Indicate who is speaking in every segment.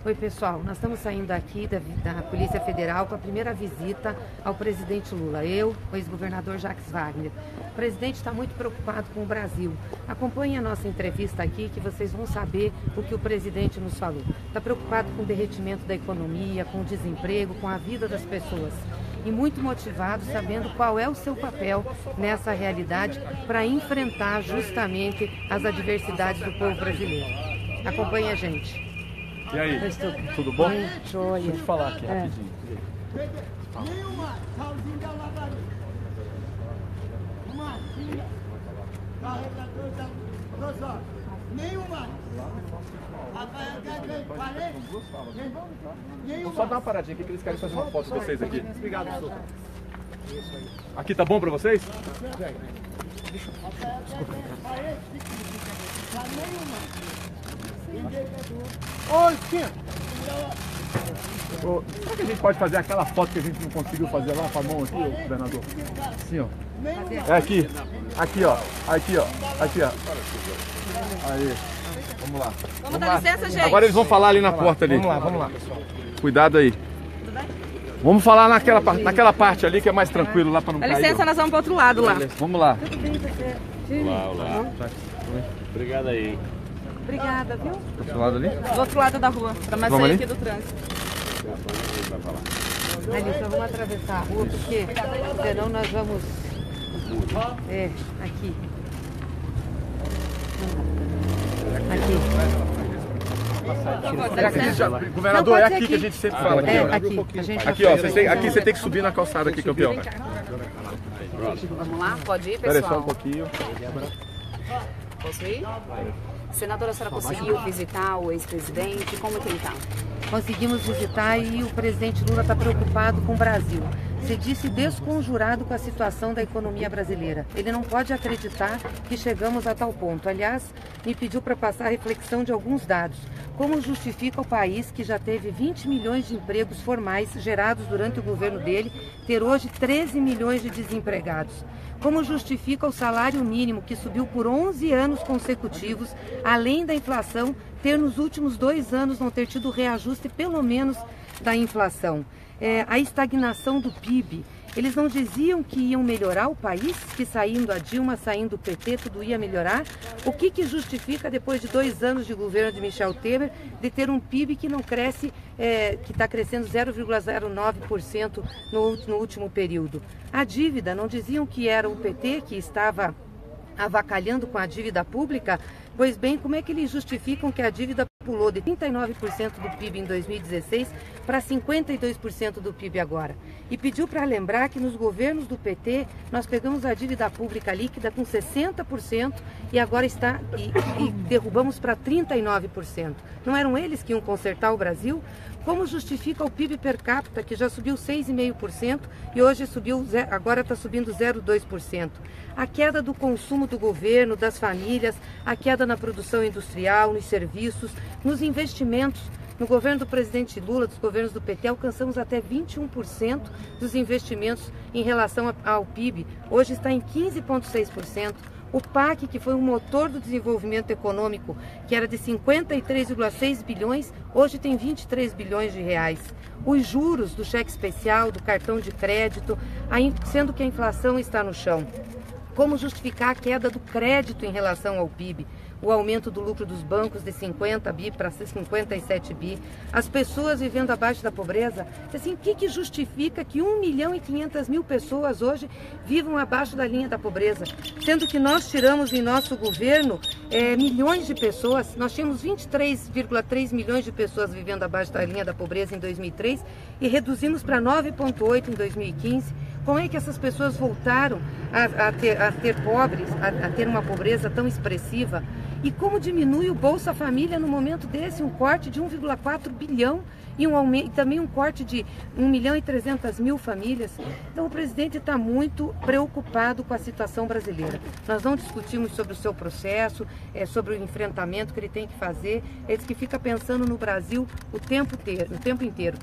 Speaker 1: Oi pessoal, nós estamos saindo aqui da Polícia Federal com a primeira visita ao presidente Lula. Eu, o ex-governador Jacques Wagner. O presidente está muito preocupado com o Brasil. Acompanhe a nossa entrevista aqui que vocês vão saber o que o presidente nos falou. Está preocupado com o derretimento da economia, com o desemprego, com a vida das pessoas. E muito motivado, sabendo qual é o seu papel nessa realidade para enfrentar justamente as adversidades do povo brasileiro. Acompanhe a gente.
Speaker 2: E aí, tudo bom?
Speaker 1: Joia.
Speaker 2: Deixa eu te falar aqui rapidinho.
Speaker 3: Nenhuma calzinha da lavaria. Uma filha, carregador da 2 horas. Nenhuma.
Speaker 2: Vou só dar uma paradinha aqui que eles querem fazer uma foto de vocês aqui. Obrigado, senhor. Aqui tá bom pra vocês?
Speaker 3: Oi, sim.
Speaker 2: Será que a gente pode fazer aquela foto que a gente não conseguiu fazer lá com a mão aqui, governador? Assim, ó. É aqui. Aqui, ó. Aqui, ó. Aqui, ó. Aí. Vamos lá.
Speaker 4: Vamos dar licença, gente.
Speaker 2: Agora eles vão falar ali na porta ali.
Speaker 5: Vamos lá.
Speaker 2: Cuidado aí. Vamos falar naquela parte ali que é mais tranquilo lá para não
Speaker 4: Dá
Speaker 2: cair.
Speaker 4: licença, nós vamos pro outro lado lá.
Speaker 2: Vamos lá.
Speaker 6: Olá. Obrigado aí.
Speaker 1: Obrigada, viu?
Speaker 2: Do outro lado ali?
Speaker 4: Do outro lado da rua, para mais
Speaker 2: Vamos
Speaker 4: sair
Speaker 2: ali?
Speaker 4: aqui do trânsito.
Speaker 1: Ali, só vamos atravessar a rua, porque senão nós vamos... aqui. Aqui.
Speaker 2: Será que a gente já... Governador,
Speaker 1: Não,
Speaker 2: é
Speaker 1: pode ser
Speaker 2: aqui que a gente sempre fala. Aqui, ó.
Speaker 1: aqui. A gente
Speaker 2: Aqui, ó. Aqui você tem que subir na calçada aqui, campeão.
Speaker 4: Vamos lá? Pode ir,
Speaker 2: Espera aí só um
Speaker 4: pessoal?
Speaker 2: pouquinho.
Speaker 4: Posso ir? Senadora, a senhora conseguiu visitar o ex-presidente? Como que ele está?
Speaker 1: Conseguimos visitar e o presidente Lula está preocupado com o Brasil. Se disse desconjurado com a situação da economia brasileira. Ele não pode acreditar que chegamos a tal ponto. Aliás, me pediu para passar a reflexão de alguns dados. Como justifica o país que já teve 20 milhões de empregos formais gerados durante o governo dele, ter hoje 13 milhões de desempregados? Como justifica o salário mínimo, que subiu por 11 anos consecutivos, além da inflação, ter nos últimos 2 anos não ter tido reajuste pelo menos da inflação? A estagnação do PIB. Eles não diziam que iam melhorar o país, que saindo a Dilma, saindo o PT, tudo ia melhorar? O que justifica, depois de 2 anos de governo de Michel Temer, de ter um PIB que não cresce, que está crescendo 0,09% no último período? A dívida, não diziam que era o PT que estava avacalhando com a dívida pública? Pois bem, como é que eles justificam que a dívida pulou de 39% do PIB em 2016 para 52% do PIB agora? E pediu para lembrar que nos governos do PT nós pegamos a dívida pública líquida com 60% e agora e derrubamos para 39%. Não eram eles que iam consertar o Brasil? Como justifica o PIB per capita, que já subiu 6,5% e hoje agora está subindo 0,2%? A queda do consumo do governo, das famílias, a queda na produção industrial, nos serviços, nos investimentos. No governo do presidente Lula, dos governos do PT, alcançamos até 21% dos investimentos em relação ao PIB. Hoje está em 15,6%. O PAC, que foi um motor do desenvolvimento econômico, que era de 53,6 bilhões, hoje tem 23 bilhões de reais. Os juros do cheque especial, do cartão de crédito, sendo que a inflação está no chão. Como justificar a queda do crédito em relação ao PIB? O aumento do lucro dos bancos de 50 bi para 57 bi, as pessoas vivendo abaixo da pobreza. Assim, o que justifica que 1.500.000 pessoas hoje vivam abaixo da linha da pobreza? Sendo que nós tiramos em nosso governo milhões de pessoas, nós tínhamos 23,3 milhões de pessoas vivendo abaixo da linha da pobreza em 2003 e reduzimos para 9,8 em 2015. Como é que essas pessoas voltaram a ter pobres, a ter uma pobreza tão expressiva? E como diminui o Bolsa Família no momento desse, um corte de 1,4 bilhão e também um corte de 1.300.000 famílias? Então o presidente está muito preocupado com a situação brasileira. Nós não discutimos sobre o seu processo, sobre o enfrentamento que ele tem que fazer, ele diz que fica pensando no Brasil o tempo inteiro.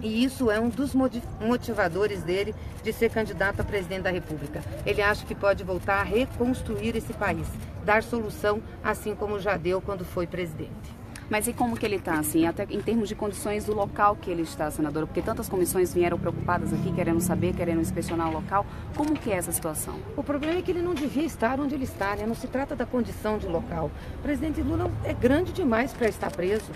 Speaker 1: E isso é um dos motivadores dele de ser candidato a presidente da República. Ele acha que pode voltar a reconstruir esse país, dar solução, assim como já deu quando foi presidente.
Speaker 4: Mas e como que ele está, assim, até em termos de condições do local que ele está, senadora? Porque tantas comissões vieram preocupadas aqui, querendo saber, querendo inspecionar o local. Como que é essa situação?
Speaker 1: O problema é que ele não devia estar onde ele está, né? Não se trata da condição de local. O presidente Lula é grande demais para estar preso.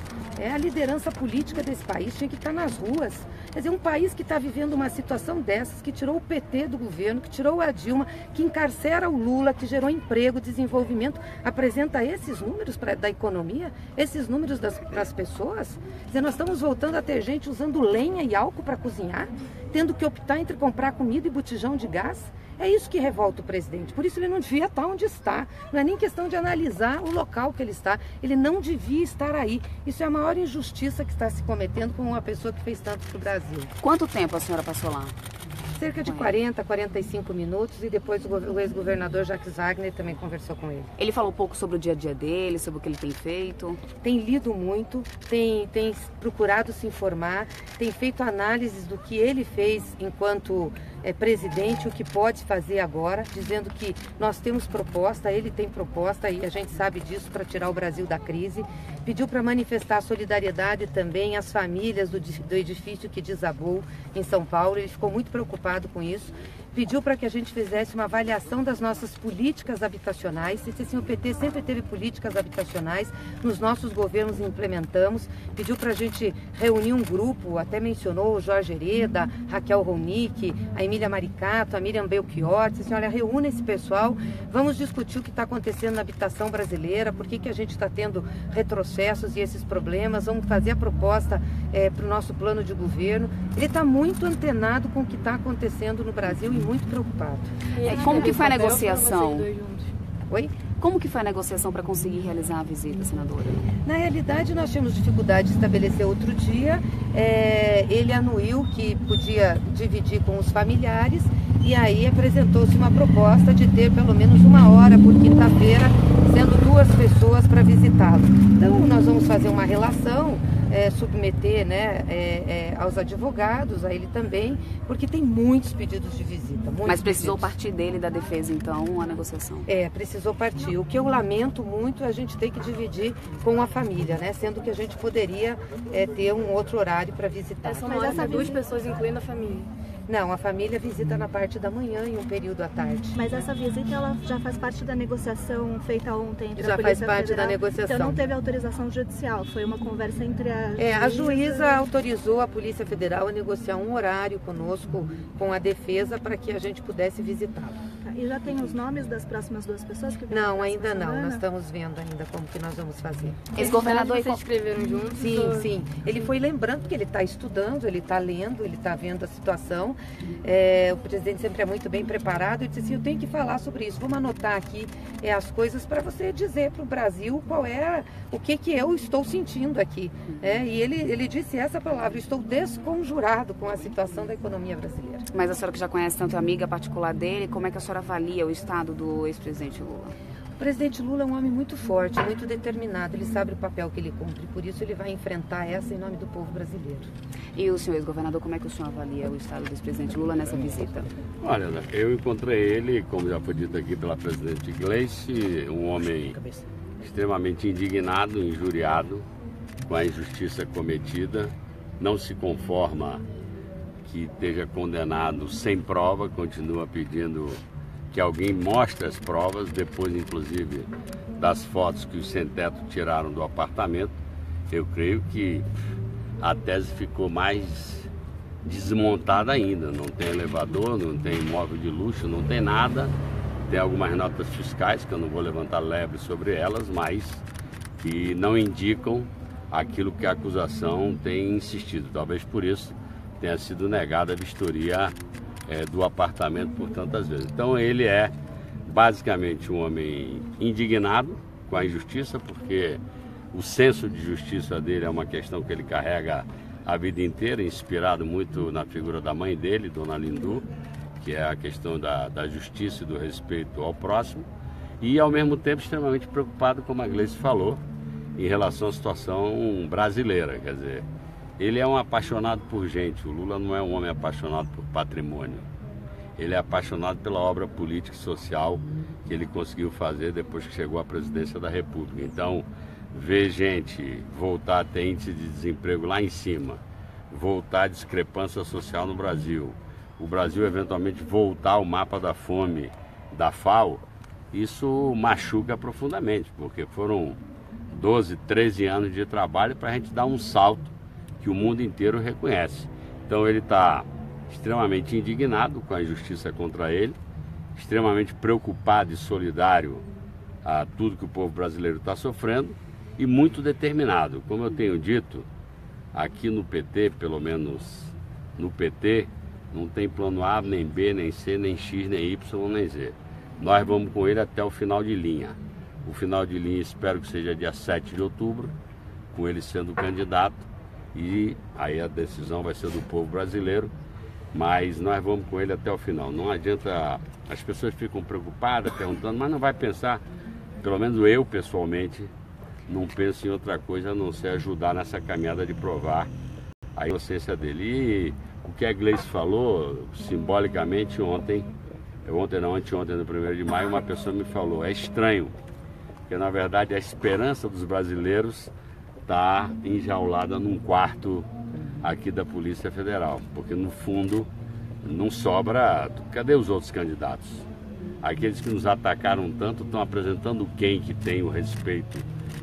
Speaker 1: A liderança política desse país tinha que estar nas ruas. Quer dizer, um país que está vivendo uma situação dessas, que tirou o PT do governo, que tirou a Dilma, que encarcera o Lula, que gerou emprego, desenvolvimento, apresenta esses números da economia, esses números das pessoas. Quer dizer, nós estamos voltando a ter gente usando lenha e álcool para cozinhar, tendo que optar entre comprar comida e botijão de gás. É isso que revolta o presidente. Por isso ele não devia estar onde está. Não é nem questão de analisar o local que ele está. Ele não devia estar aí. Isso é a maior injustiça que está se cometendo com uma pessoa que fez tanto para o Brasil.
Speaker 4: Quanto tempo a senhora passou lá?
Speaker 1: Cerca de 40, 45 minutos, e depois o ex-governador Jacques Wagner também conversou com ele.
Speaker 4: Ele falou um pouco sobre o dia a dia dele, sobre o que ele tem feito?
Speaker 1: Tem lido muito, tem procurado se informar, tem feito análises do que ele fez enquanto presidente, o que pode fazer agora, dizendo que nós temos proposta, ele tem proposta e a gente sabe disso para tirar o Brasil da crise. Pediu para manifestar solidariedade também às famílias do edifício que desabou em São Paulo. Ele ficou muito preocupado com isso. Pediu para que a gente fizesse uma avaliação das nossas políticas habitacionais. Assim, o PT sempre teve políticas habitacionais, nos nossos governos implementamos. Pediu para a gente reunir um grupo, até mencionou o Jorge Hereda, Raquel Ronick, a Emília Maricato, a Miriam Belchior. Disse assim, olha, reúna esse pessoal, vamos discutir o que está acontecendo na habitação brasileira, por que a gente está tendo retrocessos e esses problemas, vamos fazer a proposta para o nosso plano de governo. Ele está muito antenado com o que está acontecendo no Brasil e muito preocupado.
Speaker 4: Como que foi a negociação?
Speaker 1: Oi?
Speaker 4: Como que foi a negociação para conseguir realizar a visita, senadora?
Speaker 1: Na realidade, nós tínhamos dificuldade de estabelecer outro dia. Ele anuiu que podia dividir com os familiares e aí apresentou-se uma proposta de ter pelo menos 1 hora por quinta-feira, sendo 2 pessoas para visitá-lo. Então, nós vamos fazer uma relação, submeter, né, aos advogados, a ele também, porque tem muitos pedidos de visita.
Speaker 4: Mas precisou partir dele, da defesa, então, a negociação?
Speaker 1: Precisou partir. O que eu lamento muito é a gente ter que dividir com a família, né? Sendo que a gente poderia ter um outro horário para visitar.
Speaker 5: Mas essa 2 pessoas, incluindo a família?
Speaker 1: Não, a família visita na parte da manhã e um período à tarde.
Speaker 5: Mas essa visita, ela já faz parte da negociação feita ontem entre
Speaker 1: já
Speaker 5: a Polícia
Speaker 1: faz parte
Speaker 5: Federal.
Speaker 1: da negociação.
Speaker 5: Então não teve autorização judicial, foi uma conversa entre
Speaker 1: a juíza autorizou a Polícia Federal a negociar um horário conosco, com a defesa, para que a gente pudesse visitá-lo.
Speaker 5: Tá. E já tem os nomes das próximas 2 pessoas que vêm?
Speaker 1: Não, ainda não. Nós estamos vendo ainda como que nós vamos fazer.
Speaker 4: Ex-governador,
Speaker 5: vocês escreveram juntos?
Speaker 1: Sim. Ele foi lembrando que ele está estudando, ele está lendo, ele está vendo a situação. O presidente sempre é muito bem preparado. Ele disse assim, eu tenho que falar sobre isso. Vamos anotar aqui as coisas para você dizer para o Brasil o que eu estou sentindo aqui. E ele disse essa palavra, estou desconjurado com a situação da economia brasileira.
Speaker 4: Mas a senhora que já conhece tanto a amiga particular dele, como é que a senhora avalia o estado do ex-presidente Lula?
Speaker 1: O presidente Lula é um homem muito forte, muito determinado. Ele sabe o papel que ele cumpre, por isso ele vai enfrentar essa em nome do povo brasileiro.
Speaker 4: E o senhor ex-governador, como é que o senhor avalia o estado do ex-presidente Lula nessa visita?
Speaker 6: Olha, eu encontrei ele, como já foi dito aqui pela presidente Gleice, um homem extremamente indignado, injuriado com a injustiça cometida, não se conforma que esteja condenado sem prova, continua pedindo que alguém mostre as provas, depois inclusive das fotos que os sem-teto tiraram do apartamento. Eu creio que a tese ficou mais desmontada ainda, não tem elevador, não tem imóvel de luxo, não tem nada. Tem algumas notas fiscais, que eu não vou levantar lebre sobre elas, mas que não indicam aquilo que a acusação tem insistido. Talvez por isso tenha sido negada a vistoria do apartamento por tantas vezes. Então ele é basicamente um homem indignado com a injustiça, porque o senso de justiça dele é uma questão que ele carrega a vida inteira, inspirado muito na figura da mãe dele, Dona Lindu, que é a questão da justiça e do respeito ao próximo, e ao mesmo tempo extremamente preocupado, como a Gleice falou, em relação à situação brasileira. Quer dizer, ele é um apaixonado por gente. O Lula não é um homem apaixonado por patrimônio. Ele é apaixonado pela obra política e social que ele conseguiu fazer depois que chegou à presidência da República. Então, ver gente voltar a ter índice de desemprego lá em cima, voltar a discrepância social no Brasil, o Brasil eventualmente voltar ao mapa da fome da FAO, isso machuca profundamente, porque foram 12, 13 anos de trabalho para a gente dar um salto que o mundo inteiro reconhece. Então ele está extremamente indignado com a injustiça contra ele, extremamente preocupado e solidário a tudo que o povo brasileiro está sofrendo e muito determinado. Como eu tenho dito, aqui no PT, pelo menos no PT, não tem plano A, nem B, nem C, nem X, nem Y, nem Z. Nós vamos com ele até o final de linha. O final de linha espero que seja dia 7 de outubro, com ele sendo candidato, e aí a decisão vai ser do povo brasileiro, mas nós vamos com ele até o final. Não adianta, as pessoas ficam preocupadas, perguntando, mas não vai pensar, pelo menos eu pessoalmente, não penso em outra coisa a não ser ajudar nessa caminhada de provar a inocência dele. E o que a Gleice falou, simbolicamente anteontem, no 1º de maio, uma pessoa me falou, é estranho, porque na verdade a esperança dos brasileiros está enjaulada num quarto aqui da Polícia Federal, porque no fundo não sobra, cadê os outros candidatos? Aqueles que nos atacaram tanto estão apresentando quem que tem o respeito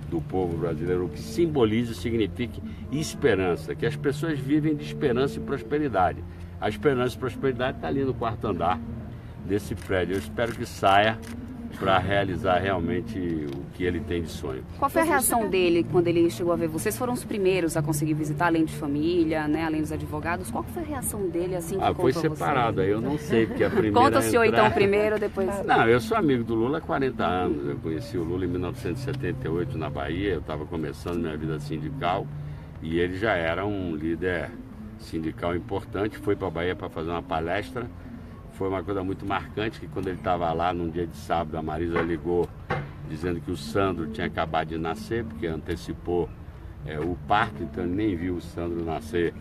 Speaker 6: do povo brasileiro, o que simboliza e significa esperança, que as pessoas vivem de esperança e prosperidade. A esperança e prosperidade está ali no 4º andar desse prédio. Eu espero que saia para realizar realmente o que ele tem de sonho.
Speaker 4: Qual foi a reação dele quando ele chegou a ver vocês? Foram os primeiros a conseguir visitar, além de família, né, além dos advogados. Qual foi a reação dele assim que
Speaker 6: foi separado, aí eu não sei, porque a primeira...
Speaker 4: Conta o senhor então primeiro, depois...
Speaker 6: Não, eu sou amigo do Lula há 40 anos. Eu conheci o Lula em 1978 na Bahia, eu estava começando minha vida sindical e ele já era um líder sindical importante, foi para a Bahia para fazer uma palestra. Foi uma coisa muito marcante que quando ele estava lá num dia de sábado, a Marisa ligou dizendo que o Sandro tinha acabado de nascer, porque antecipou o parto, então ele nem viu o Sandro nascer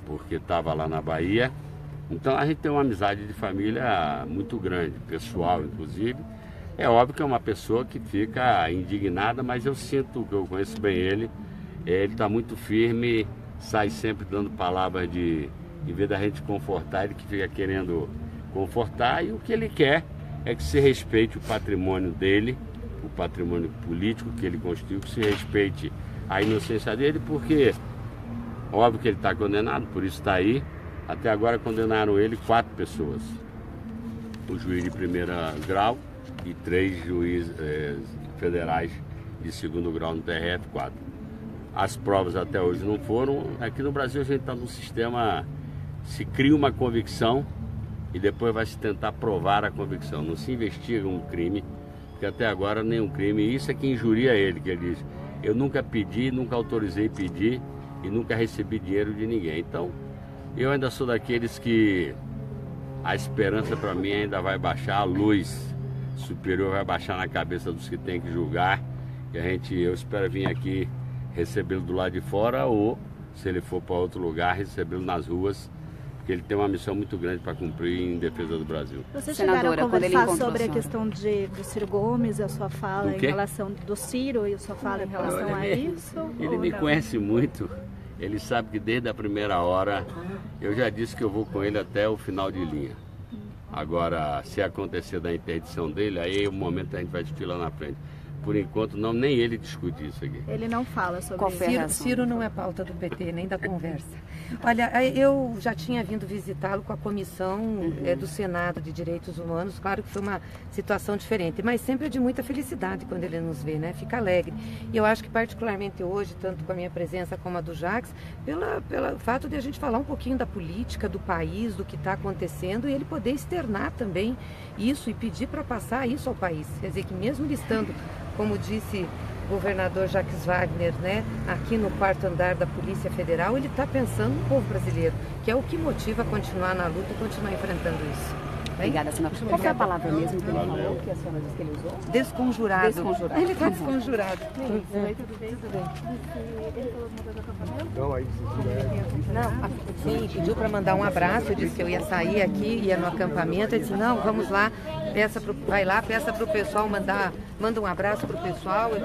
Speaker 6: porque estava lá na Bahia. Então a gente tem uma amizade de família muito grande, pessoal inclusive. É óbvio que é uma pessoa que fica indignada, mas eu sinto que eu conheço bem ele está muito firme, sai sempre dando palavras de, em vez da gente confortar, ele que fica querendo confortar, e o que ele quer é que se respeite o patrimônio dele, o patrimônio político que ele construiu, que se respeite a inocência dele, porque óbvio que ele está condenado, por isso está aí. Até agora condenaram ele 4 pessoas, o juiz de 1º grau e 3 juízes federais de 2º grau no TRF4. As provas até hoje não foram. Aqui no Brasil a gente está num sistema, se cria uma convicção e depois vai se tentar provar a convicção. Não se investiga um crime, porque até agora nenhum crime. E isso é que injuria ele, que ele diz, eu nunca pedi, nunca autorizei pedir e nunca recebi dinheiro de ninguém. Então, eu ainda sou daqueles que a esperança para mim ainda vai baixar, a luz superior vai baixar na cabeça dos que tem que julgar. E eu espero vir aqui recebê-lo do lado de fora, ou se ele for para outro lugar, recebê-lo nas ruas, porque ele tem uma missão muito grande para cumprir em defesa do Brasil.
Speaker 5: Vocês chegaram a conversar sobre a questão do Ciro Gomes e a sua fala em relação do Ciro e a sua fala em relação a isso?
Speaker 6: Ele me conhece muito, ele sabe que desde a primeira hora eu já disse que eu vou com ele até o final de linha. Agora, se acontecer da interdição dele, aí é o momento a gente vai discutir lá na frente. Por enquanto, não, nem ele discute isso aqui.
Speaker 5: Ele não fala sobre isso.
Speaker 1: Ciro não é pauta do PT, nem da conversa. Olha, eu já tinha vindo visitá-lo com a comissão do Senado de Direitos Humanos. Claro que foi uma situação diferente, mas sempre de muita felicidade quando ele nos vê, né? Fica alegre. E eu acho que particularmente hoje, tanto com a minha presença como a do Jacques, pelo fato de a gente falar um pouquinho da política, do país, do que está acontecendo, e ele poder externar também isso e pedir para passar isso ao país. Quer dizer, que mesmo ele estando, como disse o governador Jacques Wagner, né, aqui no 4º andar da Polícia Federal, ele está pensando no povo brasileiro, que é o que motiva a continuar na luta e continuar enfrentando isso.
Speaker 4: Obrigada, senhora. Qual foi a palavra mesmo que ele falou, que a senhora disse que ele usou?
Speaker 1: Desconjurado.
Speaker 4: Desconjurado.
Speaker 1: Ele está desconjurado.
Speaker 5: Tudo bem? Tudo bem. Ele falou alguma coisa do acampamento?
Speaker 2: Não, aí
Speaker 1: Sim, pediu para mandar um abraço, eu disse que eu ia sair aqui, ia no acampamento, ele disse, não, vamos lá, vai lá, peça para o pessoal manda um abraço para o pessoal. Eu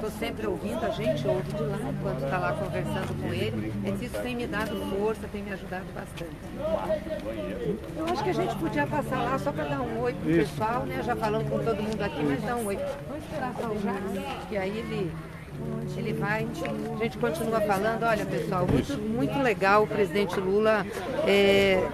Speaker 1: tô sempre ouvindo, a gente ouve de lá enquanto está lá conversando com ele. Isso tem me dado força, tem me ajudado bastante. Eu acho que a gente podia passar lá só para dar um oi pro pessoal, né? Já falando com todo mundo aqui, mas dar um oi. Vamos esperar só o Jacques, que aí ele vai, a gente continua falando. Olha, pessoal, muito legal. O presidente Lula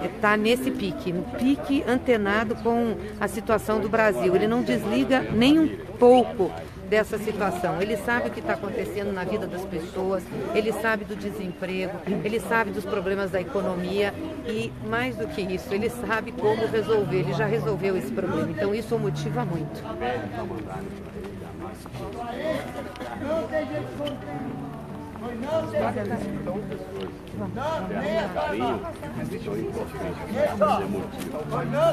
Speaker 1: está nesse pique, no pique antenado com a situação do Brasil. Ele não desliga nem um pouco dessa situação. Ele sabe o que está acontecendo na vida das pessoas, ele sabe do desemprego, ele sabe dos problemas da economia e, mais do que isso, ele sabe como resolver. Ele já resolveu esse problema, então isso o motiva muito.
Speaker 3: Não tem jeito de contar.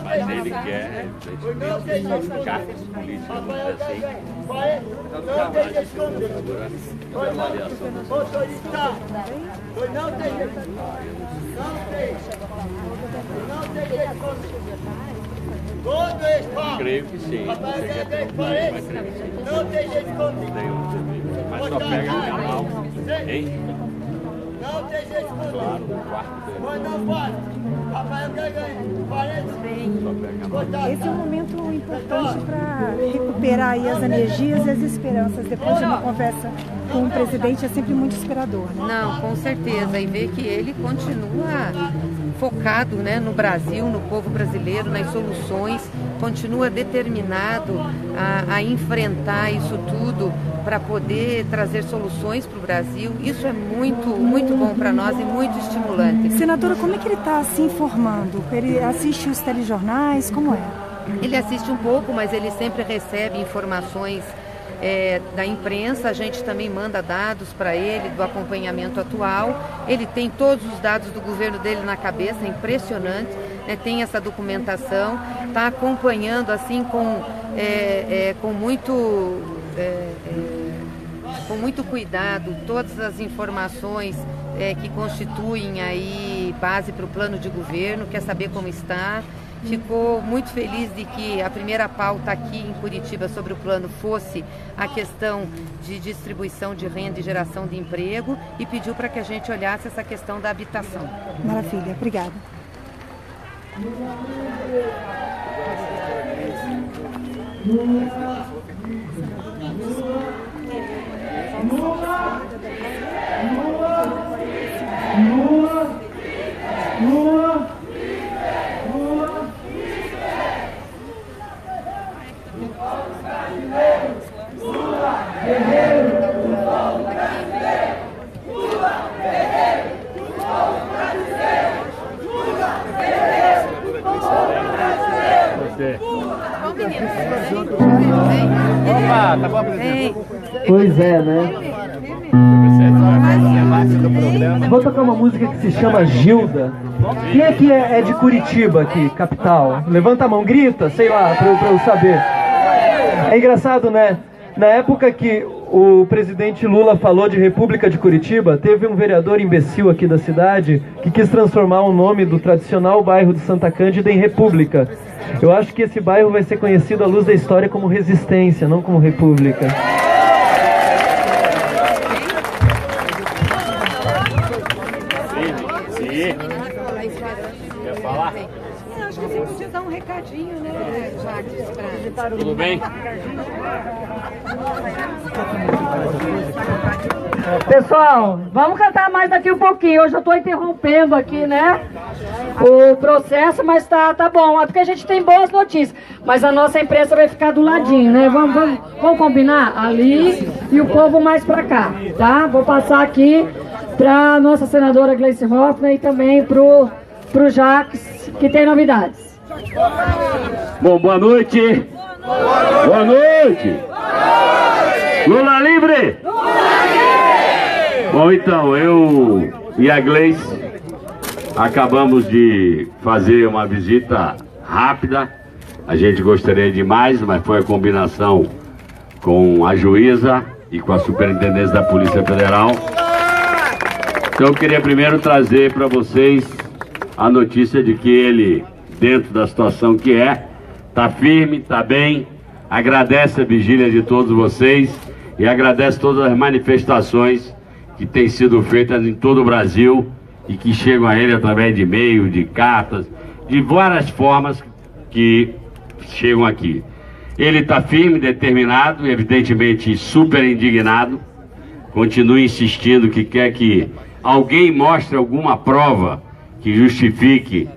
Speaker 6: Mas ele quer cargos políticos, assim,
Speaker 3: não tem jeito de contar. Motorista, não tem jeito de contar. Não tem jeito de contar. Todo espaço.
Speaker 6: Creio que sim.
Speaker 3: Não tem jeito de contar.
Speaker 6: Mas só pega no canal, hein?
Speaker 3: Não tem jeito de contar.
Speaker 6: Claro, no quarto dele.
Speaker 3: Mas não pode. Rafael ganha.
Speaker 7: Esse é um momento importante para recuperar aí as energias e as esperanças. Depois de uma conversa com o presidente é sempre muito inspirador, né?
Speaker 1: Não, com certeza. E ver que ele continua focado, né, no Brasil, no povo brasileiro, nas soluções, continua determinado a enfrentar isso tudo para poder trazer soluções para o Brasil. Isso é muito bom para nós e muito estimulante.
Speaker 7: Senadora, como é que ele está se informando? Ele assiste os telejornais? Como é?
Speaker 1: Ele assiste um pouco, mas ele sempre recebe informações da imprensa. A gente também manda dados para ele do acompanhamento atual. Ele tem todos os dados do governo dele na cabeça, é impressionante, né? Tem essa documentação, está acompanhando assim com muito cuidado todas as informações que constituem aí base para o plano de governo, quer saber como está. Ficou muito feliz de que a primeira pauta aqui em Curitiba sobre o plano fosse a questão de distribuição de renda e geração de emprego e pediu para que a gente olhasse essa questão da habitação.
Speaker 7: Maravilha, obrigada.
Speaker 2: Opa, tá bom apresentando?
Speaker 8: Pois é, né? Vou tocar uma música que se chama Gilda. Quem aqui é de Curitiba, aqui, capital? Levanta a mão, grita, sei lá, pra eu saber. É engraçado, né? Na época que o presidente Lula falou de República de Curitiba, teve um vereador imbecil aqui da cidade que quis transformar o nome do tradicional bairro de Santa Cândida em República. Eu acho que esse bairro vai ser conhecido à luz da história como Resistência, não como República.
Speaker 6: Sim. Quer falar?
Speaker 1: Eu acho que você podia dar um recadinho, né, Jacques?
Speaker 6: Tudo bem?
Speaker 9: Pessoal, vamos cantar mais daqui um pouquinho. Hoje eu estou interrompendo aqui, né, o processo, mas tá bom. É porque a gente tem boas notícias. Mas a nossa imprensa vai ficar do ladinho, né? Vamos combinar? Ali e o povo mais pra cá, tá? Vou passar aqui pra nossa senadora Gleice Hoffmann e também pro Jacques, que tem novidades.
Speaker 6: Bom, boa noite. Boa noite. Lula livre! Bom, então, eu e a Gleice acabamos de fazer uma visita rápida. A gente gostaria de mais, mas foi a combinação com a juíza e com a superintendência da Polícia Federal. Então eu queria primeiro trazer para vocês a notícia de que ele, dentro da situação que está firme, está bem, agradece a vigília de todos vocês e agradece todas as manifestações que têm sido feitas em todo o Brasil e que chegam a ele através de e-mail, de cartas, de várias formas que chegam aqui. Ele está firme, determinado, evidentemente super indignado, continua insistindo que quer que alguém mostre alguma prova que justifique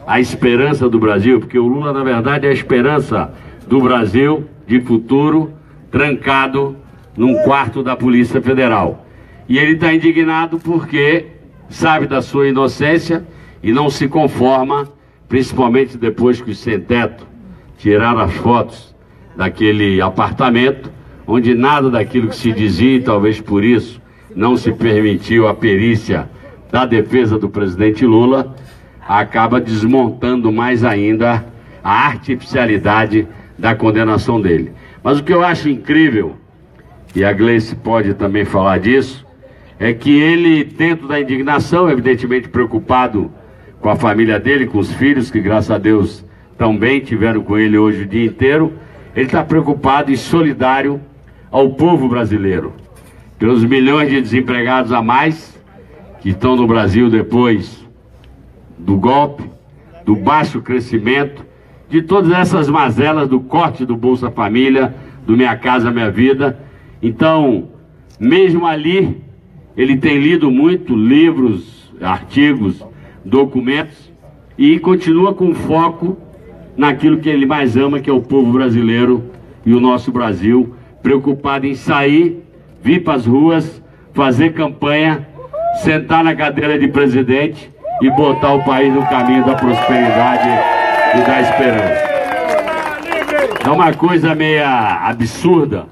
Speaker 6: a esperança do Brasil, porque o Lula, na verdade, é a esperança do Brasil de futuro, trancado num quarto da Polícia Federal. E ele está indignado porque sabe da sua inocência e não se conforma, principalmente depois que os sem-teto tiraram as fotos daquele apartamento, onde nada daquilo que se dizia, e talvez por isso não se permitiu a perícia da defesa do presidente Lula, acaba desmontando mais ainda a artificialidade da condenação dele. Mas o que eu acho incrível, e a Gleice pode também falar disso, é que ele, dentro da indignação, evidentemente preocupado com a família dele, com os filhos, que graças a Deus também tiveram com ele hoje o dia inteiro, ele está preocupado e solidário ao povo brasileiro, pelos milhões de desempregados a mais que estão no Brasil depois do golpe, do baixo crescimento, de todas essas mazelas do corte do Bolsa Família, do Minha Casa Minha Vida. Então, mesmo ali, ele tem lido muito livros, artigos, documentos e continua com foco naquilo que ele mais ama, que é o povo brasileiro e o nosso Brasil, preocupado em sair, vir para as ruas, fazer campanha, sentar na cadeira de presidente e botar o país no caminho da prosperidade e da esperança. É uma coisa meio absurda,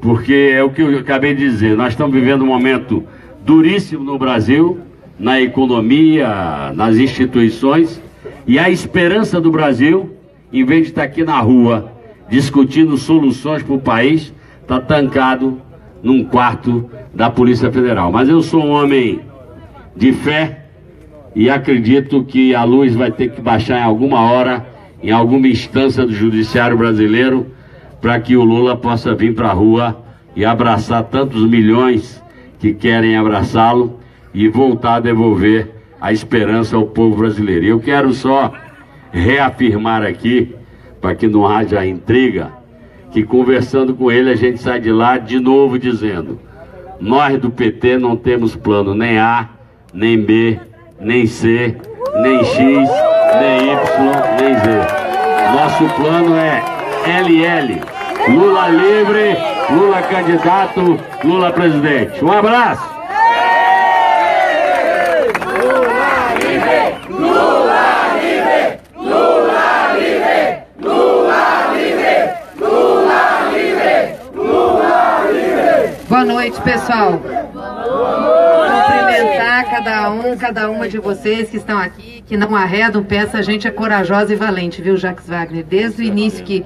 Speaker 6: porque é o que eu acabei de dizer, nós estamos vivendo um momento duríssimo no Brasil, na economia, nas instituições, e a esperança do Brasil, em vez de estar aqui na rua discutindo soluções para o país, está trancado num quarto da Polícia Federal. Mas eu sou um homem de fé e acredito que a luz vai ter que baixar em alguma hora, em alguma instância do judiciário brasileiro, para que o Lula possa vir para a rua e abraçar tantos milhões que querem abraçá-lo e voltar a devolver a esperança ao povo brasileiro. E eu quero só reafirmar aqui, para que não haja intriga, que conversando com ele a gente sai de lá de novo dizendo: nós do PT não temos plano nem A, nem B, nem C, nem X, nem Y, nem Z. Nosso plano é LL, Lula livre, Lula candidato, Lula presidente. Um abraço! Lula livre, Lula livre, Lula livre, Lula livre, Lula livre, Lula livre.
Speaker 1: Boa noite, pessoal. Cumprimentar cada uma de vocês que estão aqui, que não arredam peça, a gente é corajosa e valente, viu, Jacques Wagner? Desde o início que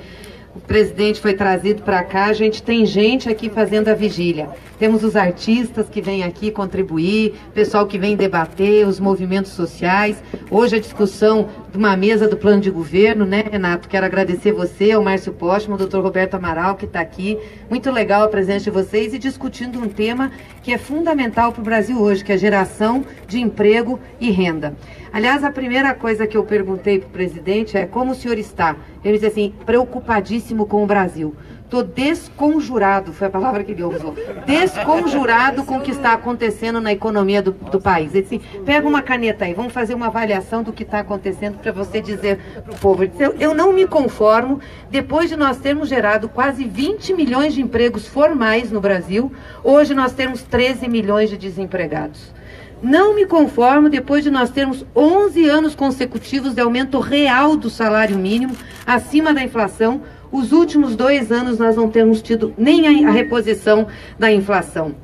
Speaker 1: o presidente foi trazido para cá, a gente tem gente aqui fazendo a vigília. Temos os artistas que vêm aqui contribuir, pessoal que vem debater, os movimentos sociais. Hoje a discussão de uma mesa do plano de governo, né, Renato? Quero agradecer você, ao Márcio Postman, ao Dr. Roberto Amaral, que está aqui. Muito legal a presença de vocês e discutindo um tema que é fundamental para o Brasil hoje, que é a geração de emprego e renda. Aliás, a primeira coisa que eu perguntei para o presidente é como o senhor está? Ele disse assim, preocupadíssimo com o Brasil. Estou desconjurado, foi a palavra que ele usou, desconjurado com o que está acontecendo na economia do país. Ele disse, pega uma caneta aí, vamos fazer uma avaliação do que está acontecendo para você dizer para o povo. Ele disse, eu não me conformo, depois de nós termos gerado quase 20 milhões de empregos formais no Brasil, hoje nós temos 13 milhões de desempregados. Não me conformo depois de nós termos 11 anos consecutivos de aumento real do salário mínimo, acima da inflação. Os últimos 2 anos nós não temos tido nem a reposição da inflação.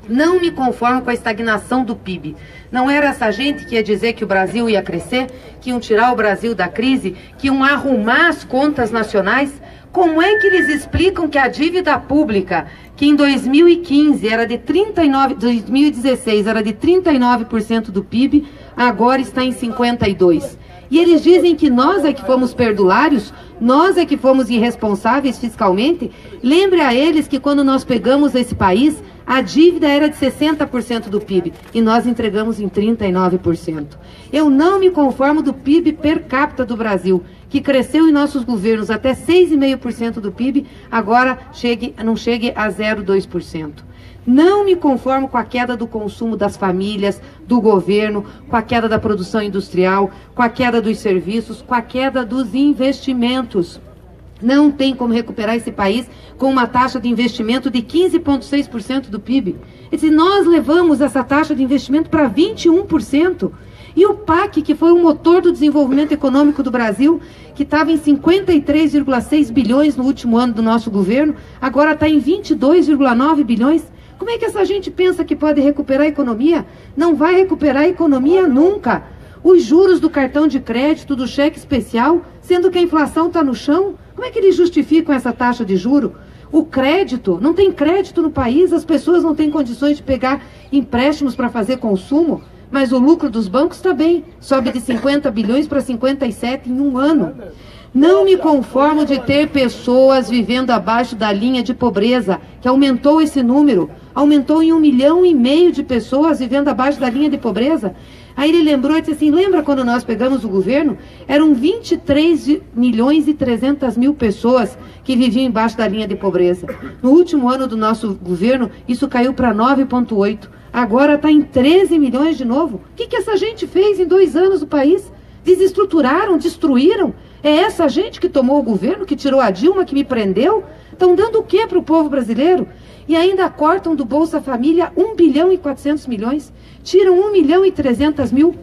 Speaker 1: Não me conformo com a estagnação do PIB. Não era essa gente que ia dizer que o Brasil ia crescer, que iam tirar o Brasil da crise, que iam arrumar as contas nacionais? Como é que eles explicam que a dívida pública, que em 2015 era de 2016 era de 39% do PIB, agora está em 52%? E eles dizem que nós é que fomos perdulários, nós é que fomos irresponsáveis fiscalmente. Lembre a eles que quando nós pegamos esse país, a dívida era de 60% do PIB e nós entregamos em 39%. Eu não me conformo do PIB per capita do Brasil, que cresceu em nossos governos até 6,5% do PIB, agora não chegue a 0,2%. Não me conformo com a queda do consumo das famílias, do governo, com a queda da produção industrial, com a queda dos serviços, com a queda dos investimentos. Não tem como recuperar esse país com uma taxa de investimento de 15,6% do PIB. E se nós levamos essa taxa de investimento para 21%, e o PAC, que foi o motor do desenvolvimento econômico do Brasil, que estava em 53,6 bilhões no último ano do nosso governo, agora está em 22,9 bilhões. Como é que essa gente pensa que pode recuperar a economia? Não vai recuperar a economia nunca. Os juros do cartão de crédito, do cheque especial, sendo que a inflação está no chão, como é que eles justificam essa taxa de juro? O crédito, não tem crédito no país, as pessoas não têm condições de pegar empréstimos para fazer consumo, mas o lucro dos bancos está bem, sobe de 50 bilhões para 57 em um ano. Não me conformo de ter pessoas vivendo abaixo da linha de pobreza, que aumentou esse número, aumentou em 1,5 milhão de pessoas vivendo abaixo da linha de pobreza. Aí ele lembrou e disse assim, lembra quando nós pegamos o governo? Eram 23.300.000 pessoas que viviam embaixo da linha de pobreza. No último ano do nosso governo, isso caiu para 9,8. Agora está em 13 milhões de novo. O que essa gente fez em 2 anos no país? Desestruturaram, destruíram. É essa gente que tomou o governo, que tirou a Dilma, que me prendeu? Estão dando o que para o povo brasileiro? E ainda cortam do Bolsa Família 1 bilhão e 400 milhões. Tiram 1.300.000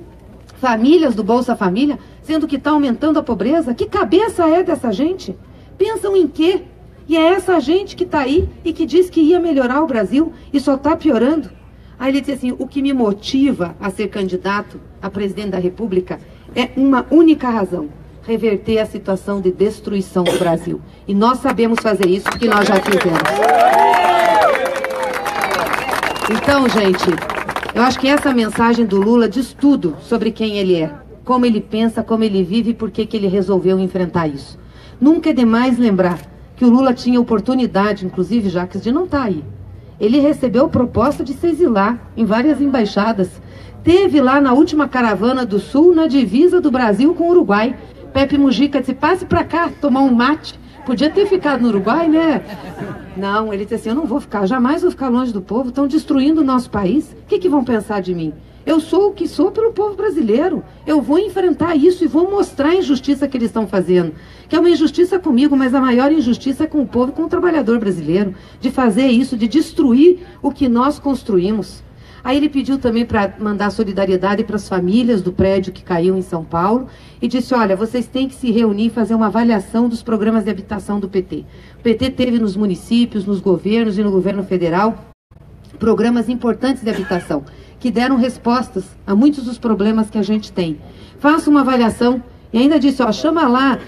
Speaker 1: famílias do Bolsa Família, sendo que está aumentando a pobreza. Que cabeça é dessa gente? Pensam em quê? E é essa gente que está aí e que diz que ia melhorar o Brasil e só está piorando. Aí ele disse assim, o que me motiva a ser candidato a presidente da República é uma única razão: reverter a situação de destruição do Brasil. E nós sabemos fazer isso porque nós já fizemos. Então, gente, eu acho que essa mensagem do Lula diz tudo sobre quem ele é, como ele pensa, como ele vive e por que ele resolveu enfrentar isso. Nunca é demais lembrar que o Lula tinha oportunidade, inclusive, Jacques, de não estar aí. Ele recebeu proposta de se exilar em várias embaixadas. Teve lá na última caravana do Sul, na divisa do Brasil com o Uruguai. Pepe Mujica disse, passe para cá, tomar um mate. Podia ter ficado no Uruguai, né? Não, ele disse assim, eu não vou ficar, jamais vou ficar longe do povo, estão destruindo o nosso país. O que vão pensar de mim? Eu sou o que sou pelo povo brasileiro. Eu vou enfrentar isso e vou mostrar a injustiça que eles estão fazendo. Que é uma injustiça comigo, mas a maior injustiça é com o povo, com o trabalhador brasileiro. De fazer isso, de destruir o que nós construímos. Aí ele pediu também para mandar solidariedade para as famílias do prédio que caiu em São Paulo e disse, olha, vocês têm que se reunir e fazer uma avaliação dos programas de habitação do PT. O PT teve nos municípios, nos governos e no governo federal programas importantes de habitação que deram respostas a muitos dos problemas que a gente tem. Faça uma avaliação. E ainda disse, ó, chama lá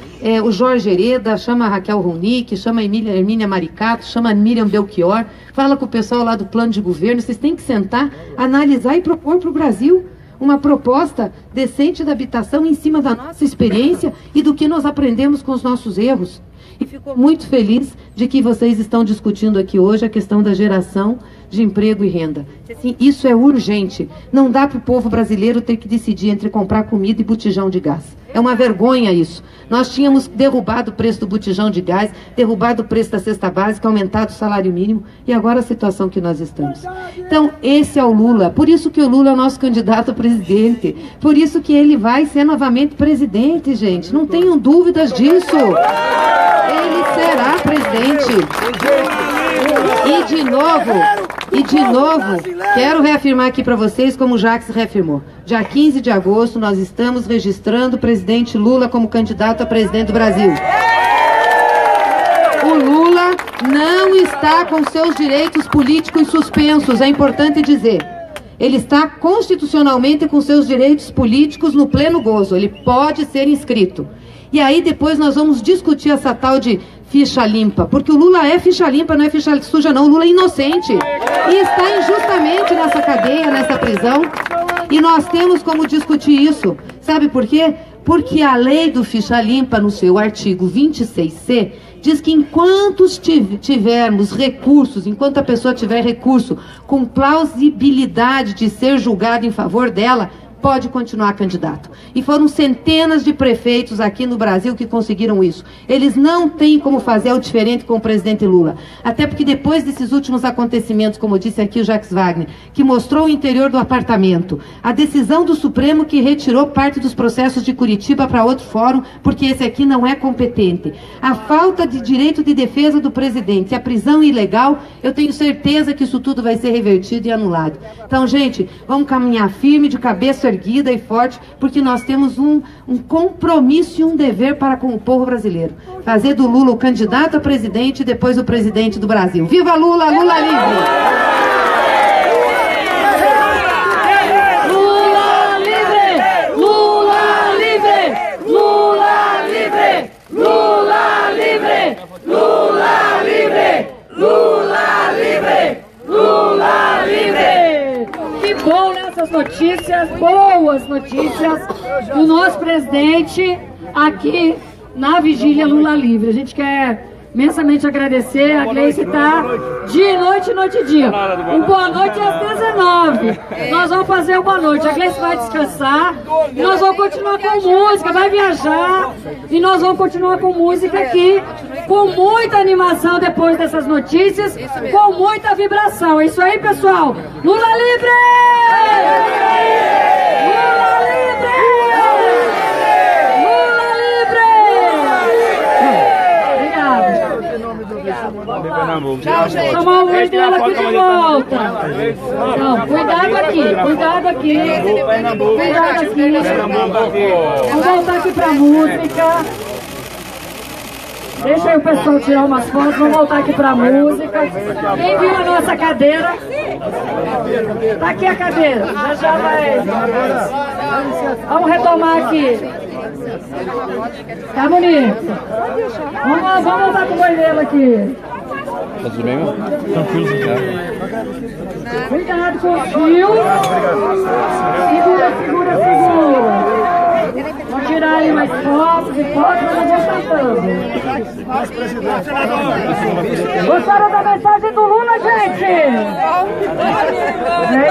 Speaker 1: o Jorge Hereda, chama a Raquel Ronick, chama a Hermínia Maricato, chama a Miriam Belchior, fala com o pessoal lá do plano de governo, vocês têm que sentar, analisar e propor para o Brasil uma proposta decente da habitação em cima da nossa experiência e do que nós aprendemos com os nossos erros. E fico muito feliz de que vocês estão discutindo aqui hoje a questão da geração de emprego e renda. Assim, isso é urgente. Não dá para o povo brasileiro ter que decidir entre comprar comida e botijão de gás. É uma vergonha isso. Nós tínhamos derrubado o preço do botijão de gás, derrubado o preço da cesta básica, aumentado o salário mínimo e agora a situação que nós estamos. Então, esse é o Lula. Por isso que o Lula é o nosso candidato a presidente. Por isso que ele vai ser novamente presidente, gente. Não tenham dúvidas disso. Ele será presidente. E de novo, quero reafirmar aqui para vocês, como o Jacques reafirmou. Dia 15 de agosto, nós estamos registrando o presidente Lula como candidato a presidente do Brasil. O Lula não está com seus direitos políticos suspensos, é importante dizer. Ele está constitucionalmente com seus direitos políticos no pleno gozo, ele pode ser inscrito. E aí depois nós vamos discutir essa tal de ficha limpa, porque o Lula é ficha limpa, não é ficha suja não, o Lula é inocente e está injustamente nessa cadeia, nessa prisão, e nós temos como discutir isso, sabe por quê? Porque a lei do ficha limpa, no seu artigo 26C, diz que enquanto tivermos recursos, enquanto a pessoa tiver recurso com plausibilidade de ser julgado em favor dela, pode continuar candidato. E foram centenas de prefeitos aqui no Brasil que conseguiram isso. Eles não têm como fazer o diferente com o presidente Lula. Até porque depois desses últimos acontecimentos, como disse aqui o Jacques Wagner, que mostrou o interior do apartamento, a decisão do Supremo que retirou parte dos processos de Curitiba para outro fórum, porque esse aqui não é competente. A falta de direito de defesa do presidente, a prisão ilegal, eu tenho certeza que isso tudo vai ser revertido e anulado. Então, gente, vamos caminhar firme, de cabeça erguida e forte, porque nós temos um compromisso e um dever para com o povo brasileiro. Fazer do Lula o candidato a presidente e depois o presidente do Brasil. Viva Lula! Lula livre!
Speaker 9: Lula livre! Lula livre! Lula livre! Lula livre! Lula livre! Lula livre! Lula livre! Que bom, né? Essas notícias, boas notícias do nosso presidente aqui na vigília Lula livre. A gente quer imensamente agradecer. A Gleice está dia e noite e dia. O boa noite é às 19. Nós vamos fazer o boa noite. A Gleice vai descansar e nós vamos continuar com música, vai viajar e nós vamos continuar com música aqui, com muita animação depois dessas notícias, com muita vibração. É isso aí, pessoal. Lula livre! Lula livre! Tchau, gente. Chamar o olho dela aqui de volta. Não, cuidado aqui, cuidado aqui. Cuidado aqui. Vamos voltar aqui pra música. Deixa aí o pessoal tirar umas fotos, vamos voltar aqui pra música. Quem viu a nossa cadeira? Tá aqui a cadeira, já vai. Vamos retomar aqui. Tá bonito. Vamos voltar com o boi dela aqui.
Speaker 2: Tá tudo bem, meu? Tranquilo,
Speaker 9: cuidado com o fio. Segura. Vamos tirar aí mais fotos e fotos, mas eu vou cantando. Gostaram da mensagem do Lula, gente? É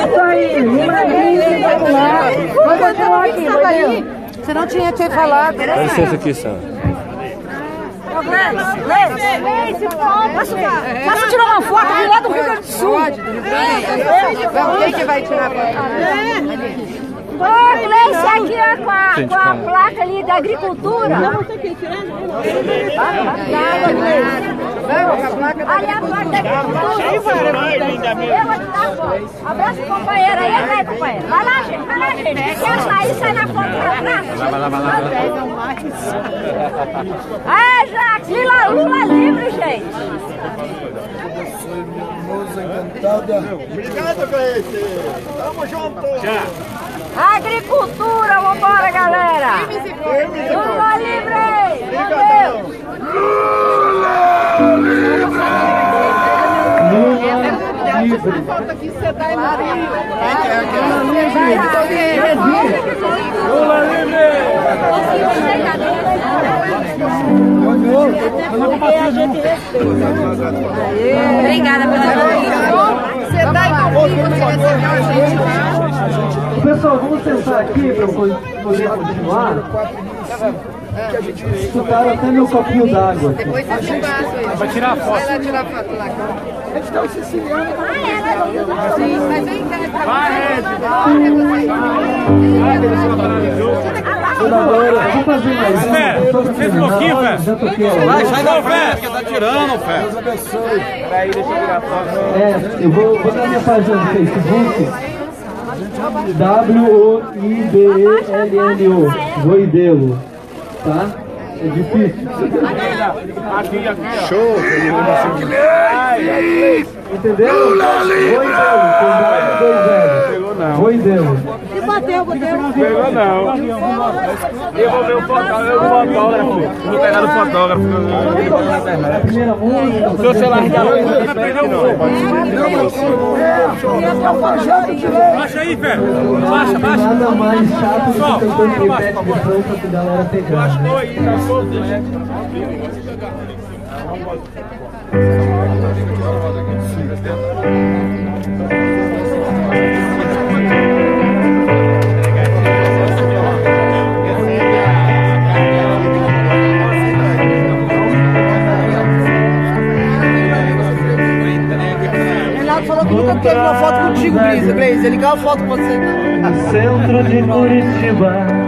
Speaker 9: isso aí. Lula livre, vamos lá. Vamos continuar aqui, vai.
Speaker 1: Você não tinha te falado.
Speaker 2: Dá licença aqui, Sam.
Speaker 10: Posso tirar uma foto aqui lá do Rio Grande do Sul?
Speaker 1: Quem que vai tirar a foto?
Speaker 10: Ô, Gleice, aqui ó, com a placa ali da agricultura.
Speaker 1: Vamos com a placa da agricultura.
Speaker 10: Eu vou te dar a foto. Abraço, companheira. Aí, companheira. Vai lá, gente. Quer sair, sai na foto pra trás. Ah, Jacques, Lula livre, gente.
Speaker 3: Obrigado, Gleice. Tamo junto.
Speaker 10: Tchau. Agricultura, vambora, galera! Lula livre! Valeu!
Speaker 8: Lula livre!
Speaker 2: Lula livre!
Speaker 1: Obrigada pela atenção. Você dá e você recebeu a gente.
Speaker 8: Pessoal, vamos sentar aqui para poder continuar. Escutaram até meu copinho d'água.
Speaker 1: Depois você passa.
Speaker 2: Vai tirar a foto.
Speaker 1: Vai lá tirar a foto lá.
Speaker 3: Eles estão se sicilianos.
Speaker 1: Sim, mas vem cá.
Speaker 8: Vamos fazer mais um.
Speaker 2: Fez um pouquinho, Fé.
Speaker 8: Já toquei a
Speaker 2: vai, sai não, Fé, porque tá tirando, Fé. Deus abençoe. Peraí, deixa eu virar a foto.
Speaker 8: Eu vou dar minha página no Facebook. WOIDELLO, Voidelo, tá? É difícil.
Speaker 2: Show!
Speaker 8: Entendeu? Voidelo, com W2L. Voidelo.
Speaker 10: bateu.
Speaker 2: Pegou não. Eu vou ver o fotógrafo. Vou pegar no fotógrafo.
Speaker 8: A primeira música.
Speaker 2: O seu celular já não baixa aí, velho. Baixa.
Speaker 8: Nada mais chato do que cantor que repete refrão pra que a galera pegar.
Speaker 2: Baixou aí, tá solto, né?
Speaker 11: Falou que nunca teve uma foto contigo, Brisa. Ele quer uma foto com você.
Speaker 8: Centro de Curitiba.